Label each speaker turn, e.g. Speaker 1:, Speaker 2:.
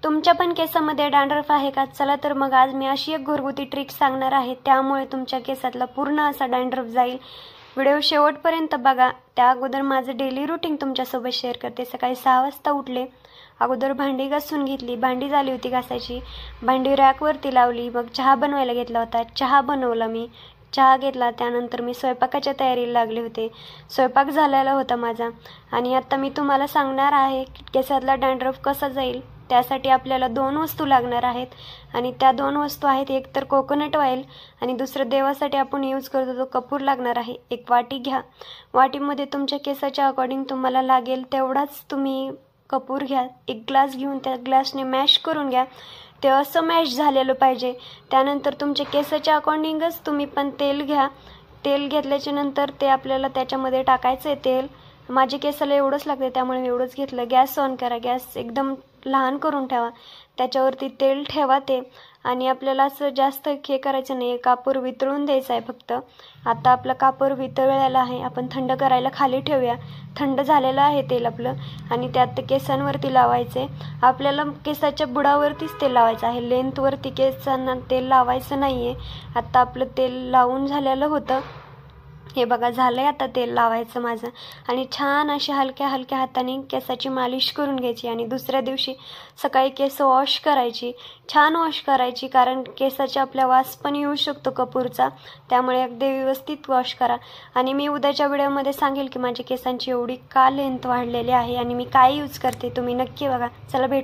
Speaker 1: तुमच्या पण केसामध्ये डॅन्ड्रफ आहे का? चला तर मग आज मी अशी एक घरगुती ट्रिक सांगणार आहे, त्यामुळे तुमच्या केसातला पूर्ण असा डॅन्ड्रफ जाईल। व्हिडिओ शेवटपर्यंत बघा। त्या अगोदर माझं डेली रुटीन तुमच्यासोबत शेअर करते। सकाळी 6 वाजता उठले, अगोदर भांडी घासून घेतली, भांडी झाली होती घासायची, भांडी रॅकवरती लावली, मग चहा बनवायला घेतला होता, चहा बनवला मी, चहा घेतला, त्यानंतर मी स्वयंपाकाच्या तयारीला लागले होते, स्वयंपाक झालेला होता माझा। आणि आता मी तुम्हाला सांगणार आहे केसातला डॅन्ड्रफ कसा जाईल। त्यासाठी आपल्याला 2 वस्तू लागणार आहेत आणि त्या 2 वस्तू आहेत, एक तर कोकोनट ऑइल आणि दुसरं देवासाठी आपण यूज करतो तो कपूर लागणार आहे। एक वाटी घ्या, वाटीमध्ये तुमच्या केसाच्या अकॉर्डिंग तुम्हाला लागेल तेवढाच तुम्ही कपूर घ्या। एक ग्लास घेऊन त्या ग्लासने मॅश करून घ्या, ते असं मॅश झालेलं पाहिजे। त्यानंतर तुमच्या केसाच्या अकॉर्डिंगच तुम्ही पण तेल घ्या, तेल घेतल्याच्या नंतर ते आपल्याला त्याच्यामध्ये टाकायचं आहे तेल। माझे केसाला एवढंच लागते त्यामुळे मी एवढंच घेतलं। गॅस ऑन करा, गॅस एकदम लहान करून ठेवा, त्याच्यावरती तेल ठेवा ते, आणि आपल्याला असं जास्त हे करायचं नाही, कापूर वितळून द्यायचं आहे फक्त। आता आपलं कापूर वितळलेलं आहे, आपण थंड करायला खाली ठेवूया। थंड झालेलं आहे तेल आपलं आणि त्यात केसांवरती लावायचे। आपल्याला केसाच्या बुडावरतीच तेल लावायचं आहे, लेंथवरती केसांना तेल लावायचं नाही आहे। आता आपलं तेल लावून झालेलं होतं, हे बघा झालंय आता तेल लावायचं माझं, आणि छान अशी हलक्या हलक्या हाताने केसाची मालिश करून घ्यायची। आणि दुसऱ्या दिवशी सकाळी केस वॉश करायची, छान वॉश करायची, कारण केसाच्या आपल्या वास पण येऊ शकतो कपूरचा, त्यामुळे अगदी व्यवस्थित वॉश करा। आणि मी उद्याच्या व्हिडिओमध्ये सांगेल की माझ्या केसांची एवढी का लेंथ वाढलेली आहे आणि मी काय यूज करते, तुम्ही नक्की बघा। चला भेट